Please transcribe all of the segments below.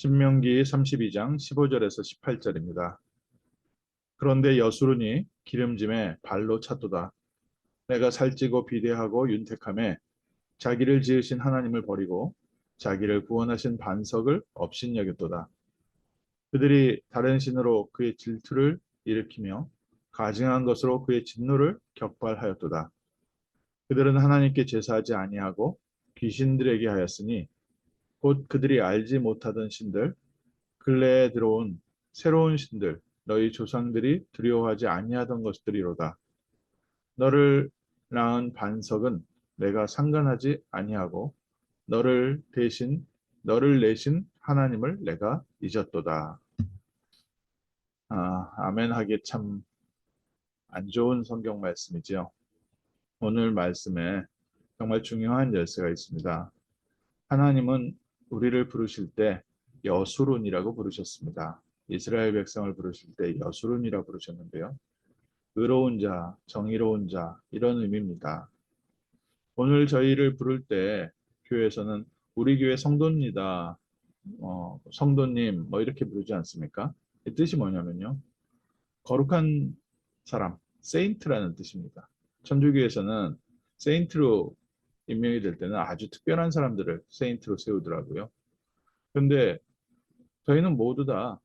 신명기 32장 15절에서 18절입니다. 그런데 여수론이 기름짐에 발로 찼도다. 내가 살찌고 비대하고 윤택함에 자기를 지으신 하나님을 버리고 자기를 구원하신 반석을 업신여겼도다. 그들이 다른 신으로 그의 질투를 일으키며 가증한 것으로 그의 진노를 격발하였도다. 그들은 하나님께 제사하지 아니하고 귀신들에게 하였으니 곧 그들이 알지 못하던 신들 근래에 들어온 새로운 신들 너희 조상들이 두려워하지 아니하던 것들이로다. 너를 낳은 반석은 내가 상관하지 아니하고 너를 내신 하나님을 내가 잊었도다. 아멘 하기에 참 안 좋은 성경 말씀이지요. 오늘 말씀에 정말 중요한 열쇠가 있습니다. 하나님은 우리를 부르실 때 여수론이라고 부르셨습니다. 이스라엘 백성을 부르실 때 여수론이라고 부르셨는데요. 의로운 자, 정의로운 자 이런 의미입니다. 오늘 저희를 부를 때 교회에서는 우리 교회 성도입니다. 성도님 뭐 이렇게 부르지 않습니까? 이 뜻이 뭐냐면요. 거룩한 사람, 세인트라는 뜻입니다. 천주교에서는 세인트로 임명이 될 때는 아주 특별한 사람들을 세인트로 세우더라고요. 그런데 저희는 모두 다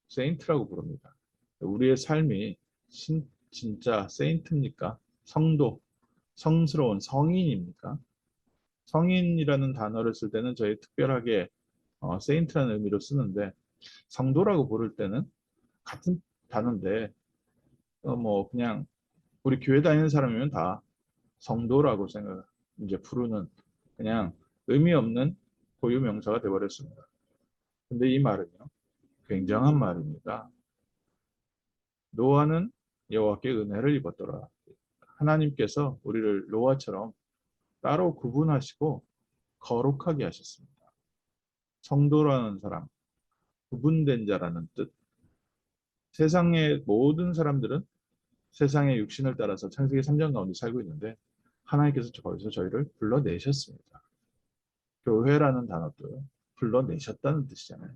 세인트라고 부릅니다. 우리의 삶이 진짜 세인트입니까? 성도, 성스러운 성인입니까? 성인이라는 단어를 쓸 때는 저희 특별하게 세인트라는 의미로 쓰는데 성도라고 부를 때는 같은 단어인데 뭐 그냥 우리 교회 다니는 사람이면 다 성도라고 이제 부르는 그냥 의미 없는 고유 명사가 되어버렸습니다. 근데 이 말은요, 굉장한 말입니다. 노아는 여호와께 은혜를 입었더라. 하나님께서 우리를 노아처럼 따로 구분하시고 거룩하게 하셨습니다. 성도라는 사람, 구분된 자라는 뜻. 세상의 모든 사람들은 세상의 육신을 따라서 창세기 3장 가운데 살고 있는데 하나님께서 거기서 저희를 불러내셨습니다. 교회라는 단어도 불러내셨다는 뜻이잖아요.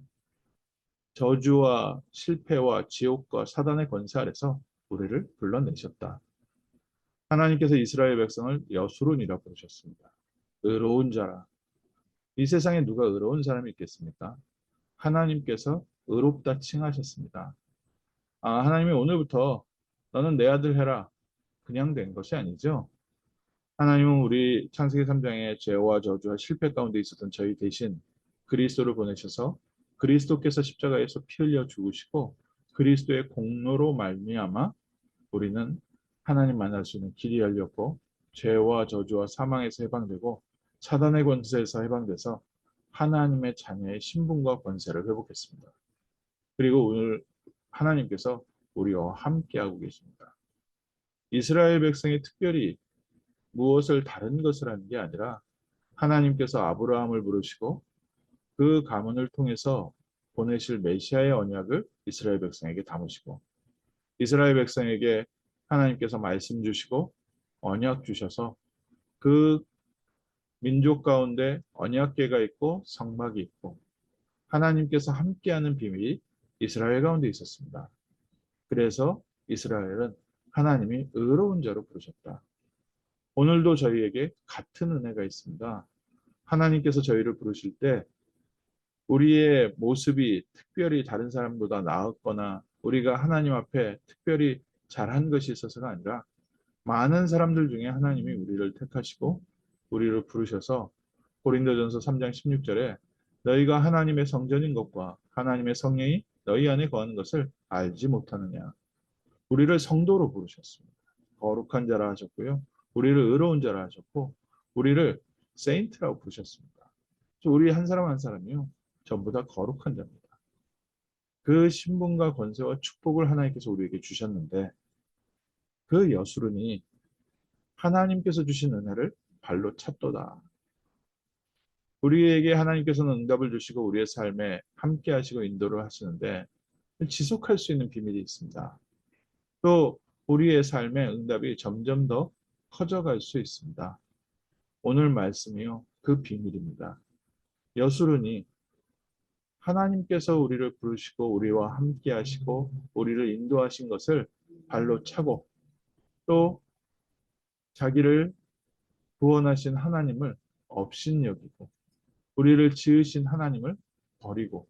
저주와 실패와 지옥과 사단의 권세 아래서 우리를 불러내셨다. 하나님께서 이스라엘 백성을 여수론이라 부르셨습니다. 의로운 자라. 이 세상에 누가 의로운 사람이 있겠습니까? 하나님께서 의롭다 칭하셨습니다. 하나님이 오늘부터 너는 내 아들 해라. 그냥 된 것이 아니죠. 하나님은 우리 창세기 3장의 죄와 저주와 실패 가운데 있었던 저희 대신 그리스도를 보내셔서 그리스도께서 십자가에서 피 흘려 죽으시고 그리스도의 공로로 말미암아 우리는 하나님 만날 수 있는 길이 열렸고 죄와 저주와 사망에서 해방되고 사단의 권세에서 해방돼서 하나님의 자녀의 신분과 권세를 회복했습니다. 그리고 오늘 하나님께서 우리와 함께하고 계십니다. 이스라엘 백성이 특별히 무엇을 다른 것을 하는 게 아니라 하나님께서 아브라함을 부르시고 그 가문을 통해서 보내실 메시아의 언약을 이스라엘 백성에게 담으시고 이스라엘 백성에게 하나님께서 말씀 주시고 언약 주셔서 그 민족 가운데 언약궤가 있고 성막이 있고 하나님께서 함께하는 비밀이 이스라엘 가운데 있었습니다. 그래서 이스라엘은 하나님이 의로운 자로 부르셨다. 오늘도 저희에게 같은 은혜가 있습니다. 하나님께서 저희를 부르실 때 우리의 모습이 특별히 다른 사람보다 나았거나 우리가 하나님 앞에 특별히 잘한 것이 있어서가 아니라 많은 사람들 중에 하나님이 우리를 택하시고 우리를 부르셔서 고린도전서 3장 16절에 너희가 하나님의 성전인 것과 하나님의 성령이 너희 안에 거하는 것을 알지 못하느냐. 우리를 성도로 부르셨습니다. 거룩한 자라 하셨고요. 우리를 의로운 자라 하셨고 우리를 세인트라고 부르셨습니다. 우리 한 사람 한 사람이요. 전부 다 거룩한 자입니다. 그 신분과 권세와 축복을 하나님께서 우리에게 주셨는데 그 여수론이 하나님께서 주신 은혜를 발로 찼도다. 우리에게 하나님께서는 응답을 주시고 우리의 삶에 함께 하시고 인도를 하시는데 지속할 수 있는 비밀이 있습니다. 또 우리의 삶의 응답이 점점 더 커져갈 수 있습니다. 오늘 말씀이요. 그 비밀입니다. 여수론이 하나님께서 우리를 부르시고 우리와 함께 하시고 우리를 인도하신 것을 발로 차고 또 자기를 구원하신 하나님을 업신여기고 우리를 지으신 하나님을 버리고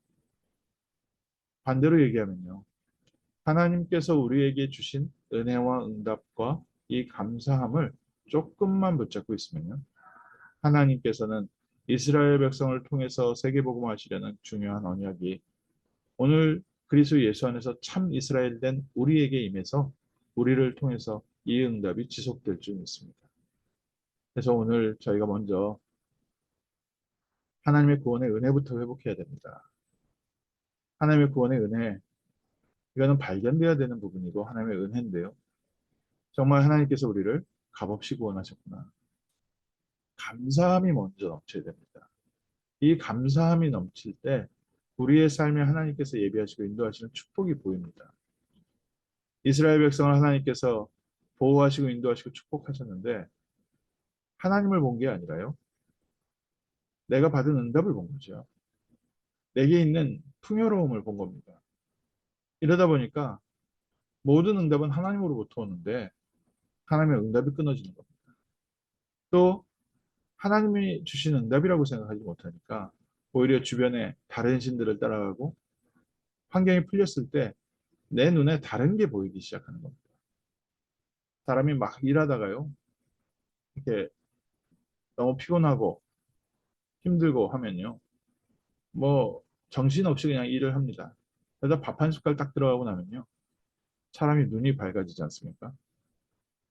반대로 얘기하면요. 하나님께서 우리에게 주신 은혜와 응답과 이 감사함을 조금만 붙잡고 있으면요. 하나님께서는 이스라엘 백성을 통해서 세계복음을 하시려는 중요한 언약이 오늘 그리스도 예수 안에서 참 이스라엘 된 우리에게 임해서 우리를 통해서 이 응답이 지속될 줄 믿습니다. 그래서 오늘 저희가 먼저 하나님의 구원의 은혜부터 회복해야 됩니다. 하나님의 구원의 은혜, 이거는 발견돼야 되는 부분이고 하나님의 은혜인데요. 정말 하나님께서 우리를 값없이 구원하셨구나. 감사함이 먼저 넘쳐야 됩니다. 이 감사함이 넘칠 때 우리의 삶에 하나님께서 예비하시고 인도하시는 축복이 보입니다. 이스라엘 백성을 하나님께서 보호하시고 인도하시고 축복하셨는데 하나님을 본 게 아니라요. 내가 받은 응답을 본 거죠. 내게 있는 풍요로움을 본 겁니다. 이러다 보니까 모든 응답은 하나님으로부터 오는데 하나님의 응답이 끊어지는 겁니다. 또 하나님이 주신 응답이라고 생각하지 못하니까 오히려 주변에 다른 신들을 따라가고 환경이 풀렸을 때 내 눈에 다른 게 보이기 시작하는 겁니다. 사람이 막 일하다가요. 이렇게 너무 피곤하고 힘들고 하면요. 뭐 정신없이 그냥 일을 합니다. 그러다 밥 한 숟갈 딱 들어가고 나면요. 사람이 눈이 밝아지지 않습니까?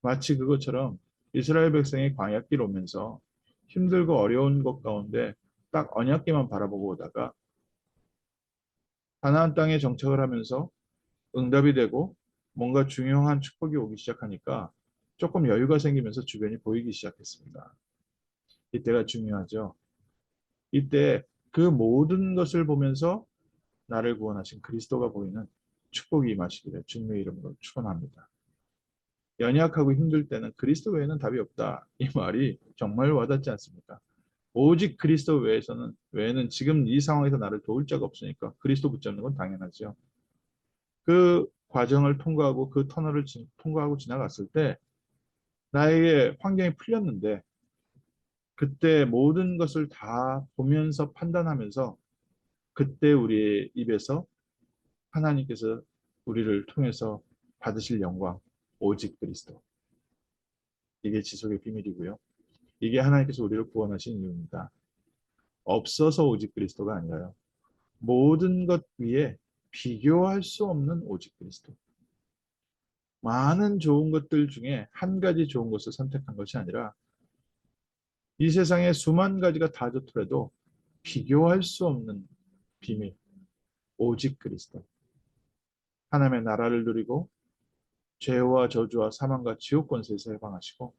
마치 그것처럼 이스라엘 백성이 광야길 오면서 힘들고 어려운 것 가운데 딱 언약궤만 바라보고 오다가 가나안 땅에 정착을 하면서 응답이 되고 뭔가 중요한 축복이 오기 시작하니까 조금 여유가 생기면서 주변이 보이기 시작했습니다. 이때가 중요하죠. 이때 그 모든 것을 보면서 나를 구원하신 그리스도가 보이는 축복이 임하시기를 주님의 이름으로 축원합니다. 연약하고 힘들 때는 그리스도 외에는 답이 없다. 이 말이 정말 와닿지 않습니까? 오직 그리스도 외에는 지금 이 상황에서 나를 도울 자가 없으니까 그리스도 붙잡는 건 당연하죠. 그 과정을 통과하고 그 터널을 통과하고 지나갔을 때 나에게 환경이 풀렸는데 그때 모든 것을 다 보면서 판단하면서 그때 우리의 입에서 하나님께서 우리를 통해서 받으실 영광 오직 그리스도. 이게 지속의 비밀이고요. 이게 하나님께서 우리를 구원하신 이유입니다. 없어서 오직 그리스도가 아니라요. 모든 것 위에 비교할 수 없는 오직 그리스도. 많은 좋은 것들 중에 한 가지 좋은 것을 선택한 것이 아니라 이 세상에 수만 가지가 다 좋더라도 비교할 수 없는 비밀, 오직 그리스도. 하나님의 나라를 누리고 죄와 저주와 사망과 지옥 권세에서 해방하시고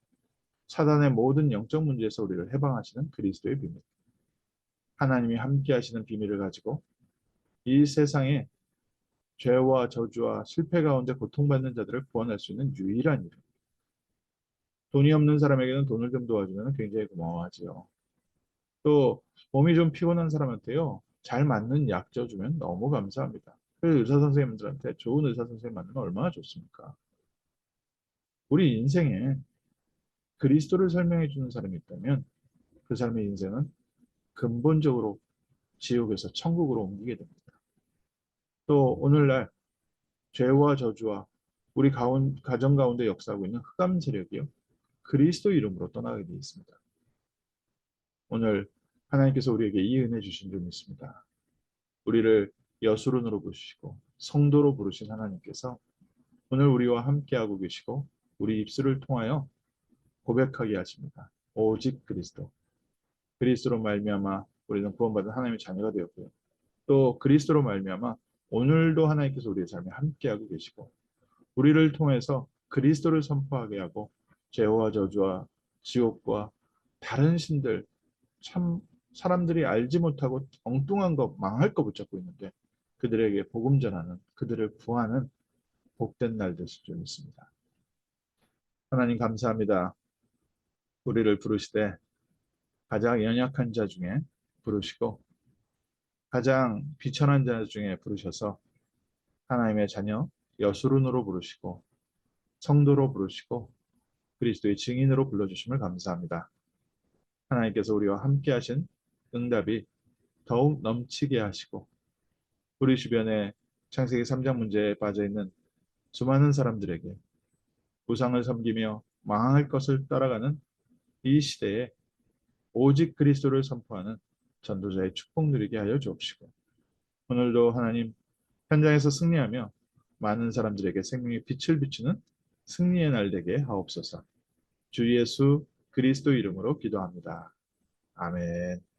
사단의 모든 영적 문제에서 우리를 해방하시는 그리스도의 비밀. 하나님이 함께 하시는 비밀을 가지고 이 세상에 죄와 저주와 실패 가운데 고통받는 자들을 구원할 수 있는 유일한 일. 돈이 없는 사람에게는 돈을 좀 도와주면 굉장히 고마워하지요. 또 몸이 좀 피곤한 사람한테요. 잘 맞는 약 줘주면 너무 감사합니다. 그 의사 선생님들한테 좋은 의사 선생님 만나면 얼마나 좋습니까? 우리 인생에 그리스도를 설명해 주는 사람이 있다면 그 사람의 인생은 근본적으로 지옥에서 천국으로 옮기게 됩니다. 또 오늘날 죄와 저주와 우리 가정 가운데 역사하고 있는 흑암 세력이요. 그리스도 이름으로 떠나게 되어 있습니다. 오늘 하나님께서 우리에게 이 은혜 주신 줄 믿습니다. 우리를 여수론으로 부르시고 성도로 부르신 하나님께서 오늘 우리와 함께하고 계시고 우리 입술을 통하여 고백하게 하십니다. 오직 그리스도. 그리스도로 말미암아 우리는 구원받은 하나님의 자녀가 되었고요. 또 그리스도로 말미암아 오늘도 하나님께서 우리의 삶에 함께하고 계시고 우리를 통해서 그리스도를 선포하게 하고 죄와 저주와 지옥과 다른 신들 참 사람들이 알지 못하고 엉뚱한 거 망할 거 붙잡고 있는데 그들에게 복음 전하는 그들을 구하는 복된 날 되실 줄 믿습니다. 하나님 감사합니다. 우리를 부르시되 가장 연약한 자 중에 부르시고 가장 비천한 자 중에 부르셔서 하나님의 자녀 여수룬으로 부르시고 성도로 부르시고 그리스도의 증인으로 불러주심을 감사합니다. 하나님께서 우리와 함께 하신 응답이 더욱 넘치게 하시고 우리 주변에 창세기 3장 문제에 빠져있는 수많은 사람들에게 우상을 섬기며 망할 것을 따라가는 이 시대에 오직 그리스도를 선포하는 전도자의 축복 누리게 하여 주옵시고 오늘도 하나님 현장에서 승리하며 많은 사람들에게 생명의 빛을 비추는 승리의 날 되게 하옵소서. 주 예수 그리스도 이름으로 기도합니다. 아멘.